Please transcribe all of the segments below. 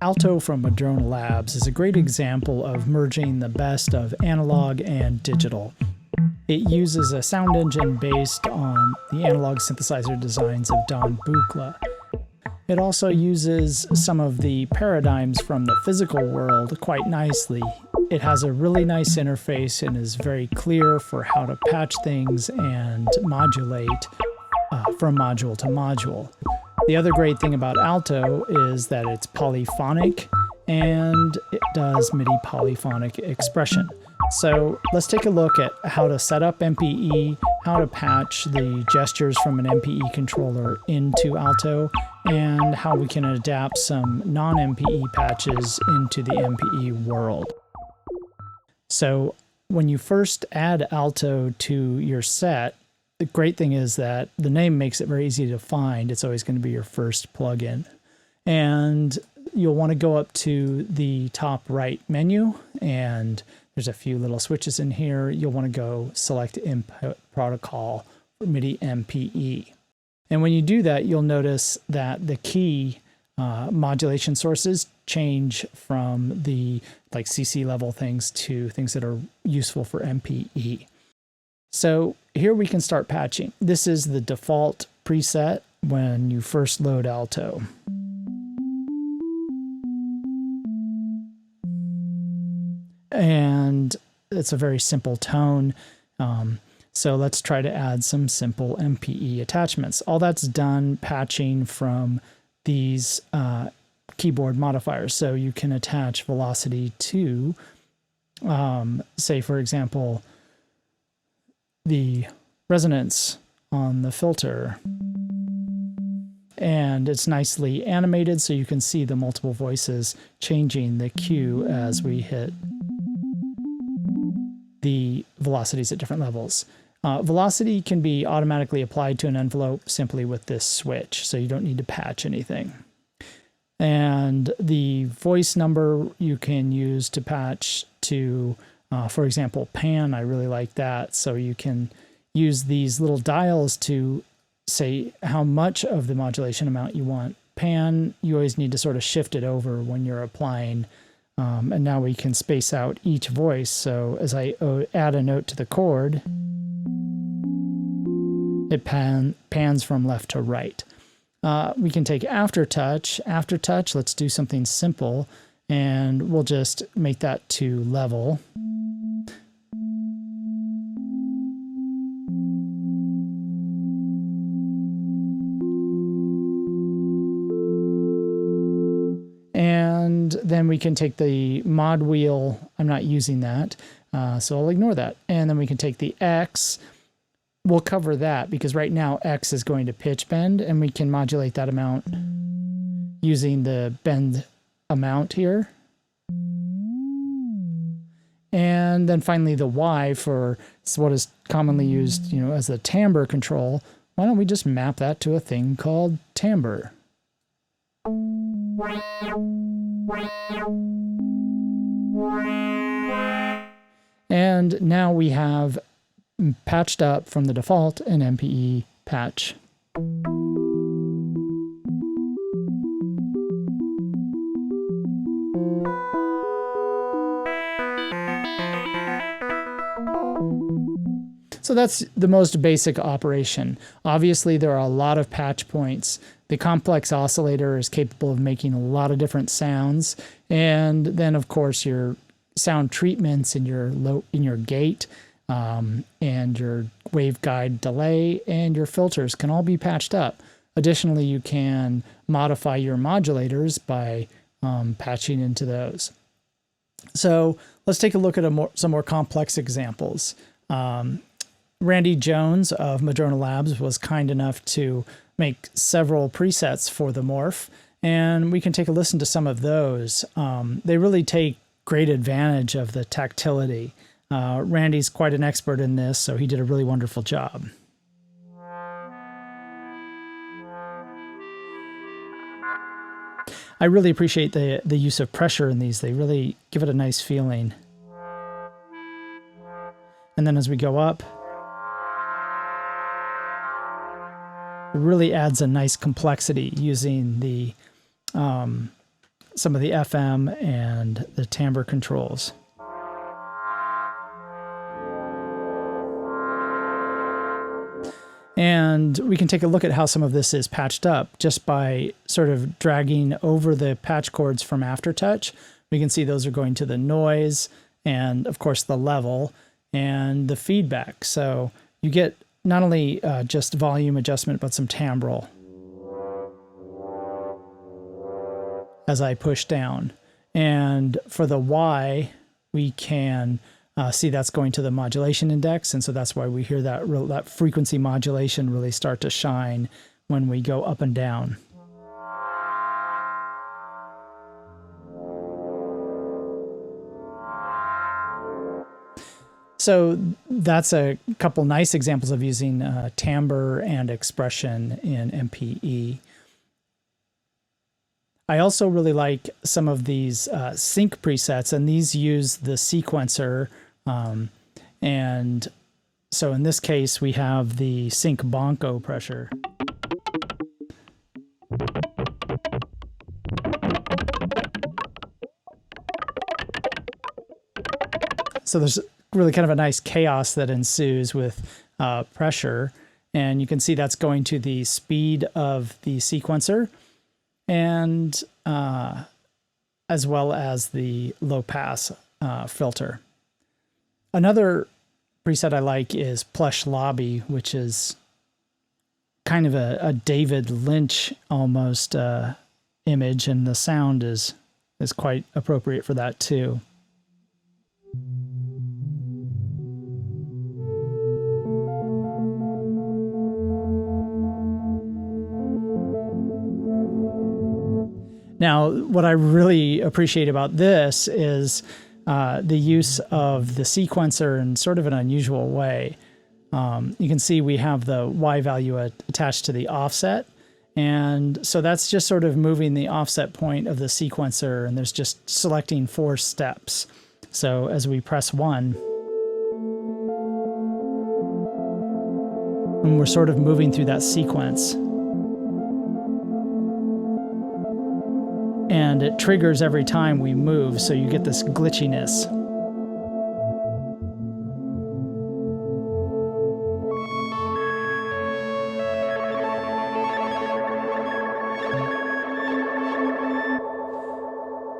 Aalto from Madrona Labs is a great example of merging the best of analog and digital. It uses a sound engine based on the analog synthesizer designs of Don Buchla. It also uses some of the paradigms from the physical world quite nicely. It has a really nice interface and is very clear for how to patch things and modulate from module to module. The other great thing about Aalto is that it's polyphonic and it does MIDI polyphonic expression. So let's take a look at how to set up MPE, how to patch the gestures from an MPE controller into Aalto, and how we can adapt some non-MPE patches into the MPE world. So when you first add Aalto to your set, the great thing is that the name makes it very easy to find. It's always going to be your first plugin. And you'll want to go up to the top right menu, and there's a few little switches in here. You'll want to go select Input Protocol for MIDI MPE. And when you do that, you'll notice that the key modulation sources change from the like CC level things to things that are useful for MPE. So here we can start patching. This is the default preset when you first load Aalto. And it's a very simple tone. So let's try to add some simple MPE attachments. All that's done patching from these keyboard modifiers. So you can attach velocity to, say, for example, the resonance on the filter. And it's nicely animated, so you can see the multiple voices changing the cue as we hit the velocities at different levels. Velocity can be automatically applied to an envelope simply with this switch, so you don't need to patch anything. And the voice number you can use to patch to, for example, pan. I really like that. So you can use these little dials to say how much of the modulation amount you want. Pan, you always need to sort of shift it over when you're applying. And now we can space out each voice. So as I add a note to the chord, it pans from left to right. We can take aftertouch. Aftertouch, let's do something simple, and we'll just make that to level. And then we can take the mod wheel. I'm not using that, so I'll ignore that. And then we can take the X. We'll cover that because right now X is going to pitch bend, and we can modulate that amount using the bend amount here. And then finally the Y for what is commonly used, as the timbre control. Why don't we just map that to a thing called timbre? And now we have patched up from the default an MPE patch. So that's the most basic operation. Obviously, there are a lot of patch points. The complex oscillator is capable of making a lot of different sounds. And then, of course, your sound treatments in your gate and your waveguide delay and your filters can all be patched up. Additionally, you can modify your modulators by patching into those. So let's take a look at some more complex examples. Randy Jones of Madrona Labs was kind enough to make several presets for the Morph, and we can take a listen to some of those. They really take great advantage of the tactility. Randy's quite an expert in this, so he did a really wonderful job. I really appreciate the use of pressure in these. They really give it a nice feeling. And then as we go up, it really adds a nice complexity using the some of the FM and the timbre controls. And we can take a look at how some of this is patched up just by sort of dragging over the patch cords from Aftertouch. We can see those are going to the noise and, of course, the level and the feedback. So you get not only just volume adjustment, but some timbral as I push down. And for the Y, we can see that's going to the modulation index, and so that's why we hear that frequency modulation really start to shine when we go up and down. So that's a couple nice examples of using timbre and expression in MPE. I also really like some of these sync presets, and these use the sequencer. And so in this case, we have the sync bonko pressure. So there's really kind of a nice chaos that ensues with pressure. And you can see that's going to the speed of the sequencer, and as well as the low pass filter. Another preset I like is Plush Lobby, which is kind of a David Lynch almost image, and the sound is quite appropriate for that too. Now, what I really appreciate about this is the use of the sequencer in sort of an unusual way. You can see we have the Y value attached to the offset. And so that's just sort of moving the offset point of the sequencer, and there's just selecting 4 steps. So as we press 1, and we're sort of moving through that sequence. And it triggers every time we move, so you get this glitchiness.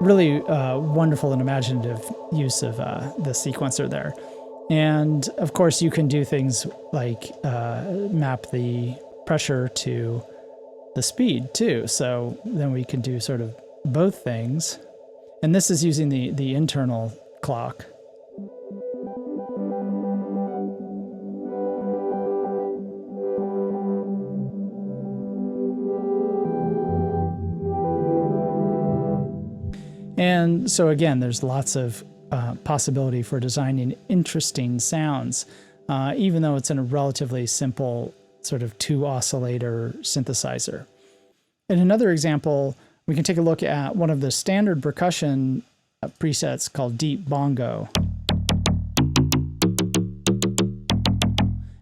Really wonderful and imaginative use of the sequencer there. And of course, you can do things like map the pressure to the speed too. So then we can do sort of both things. And this is using the internal clock. And so again, there's lots of possibility for designing interesting sounds, even though it's in a relatively simple sort of 2 oscillator synthesizer. In another example, we can take a look at one of the standard percussion presets called Deep Bongo.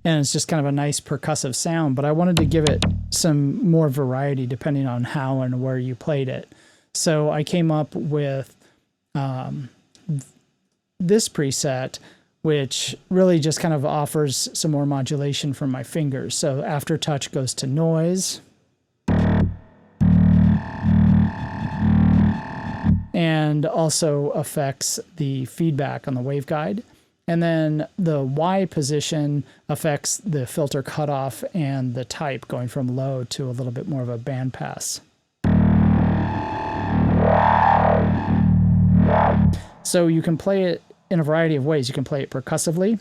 And it's just kind of a nice percussive sound, but I wanted to give it some more variety depending on how and where you played it. So I came up with this preset, which really just kind of offers some more modulation from my fingers. So Aftertouch goes to noise. And also affects the feedback on the waveguide. And then the Y position affects the filter cutoff and the type, going from low to a little bit more of a bandpass. So you can play it in a variety of ways. You can play it percussively.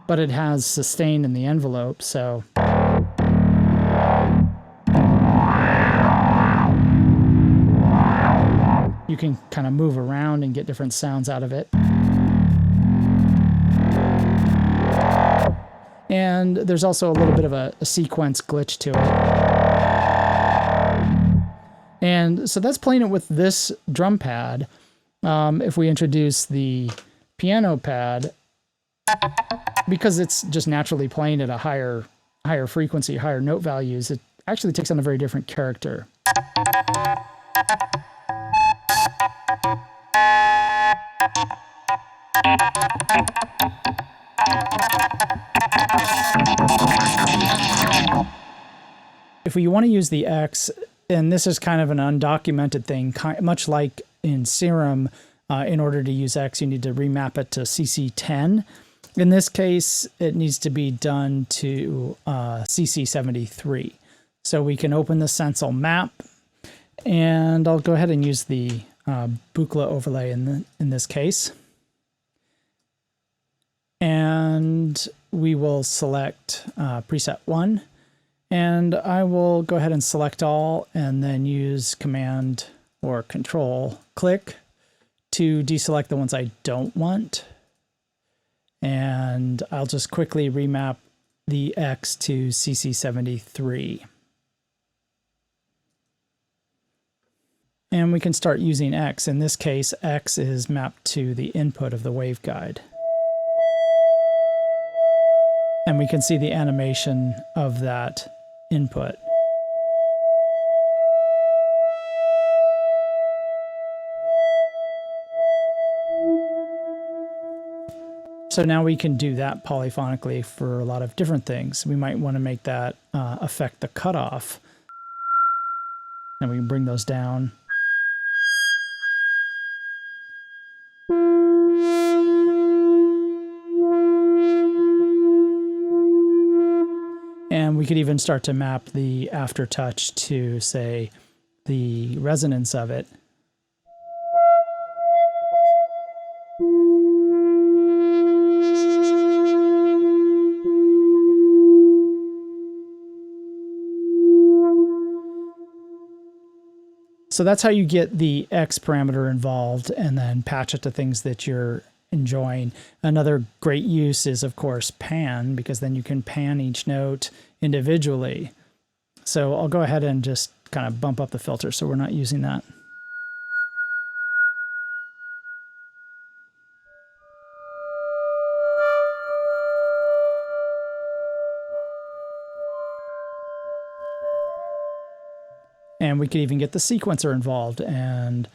But it has sustain in the envelope, so you can kind of move around and get different sounds out of it. And there's also a little bit of a sequence glitch to it. And so that's playing it with this drum pad. If we introduce the piano pad, because it's just naturally playing at a higher frequency, higher note values, it actually takes on a very different character. If we want to use the X, and this is kind of an undocumented thing, much like in Serum, in order to use X, you need to remap it to CC10. In this case, it needs to be done to CC73. So we can open the Stencil map, and I'll go ahead and use the Buchla overlay in this case. And we will select preset 1. And I will go ahead and select all and then use Command or Control click to deselect the ones I don't want. And I'll just quickly remap the X to CC73. And we can start using X. In this case, X is mapped to the input of the waveguide. And we can see the animation of that input. So now we can do that polyphonically for a lot of different things. We might want to make that affect the cutoff. And we can bring those down. And we could even start to map the aftertouch to, say, the resonance of it. So that's how you get the X parameter involved and then patch it to things that you're enjoying. Another great use is, of course, pan, because then you can pan each note individually. So I'll go ahead and just kind of bump up the filter so we're not using that. And we could even get the sequencer involved. And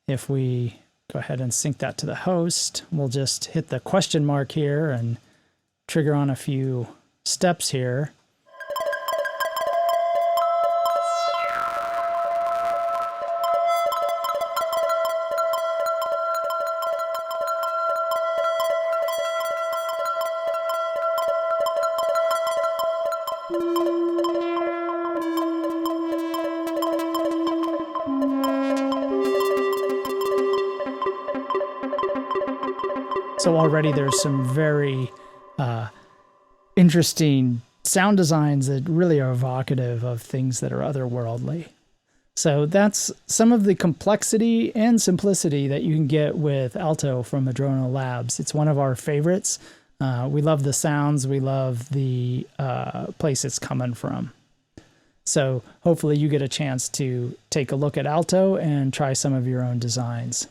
if we go ahead and sync that to the host, we'll just hit the question mark here and trigger on a few steps here. So already there's some very interesting sound designs that really are evocative of things that are otherworldly. So that's some of the complexity and simplicity that you can get with Aalto from Madrona Labs. It's one of our favorites. We love the sounds. We love the place it's coming from. So hopefully you get a chance to take a look at Aalto and try some of your own designs.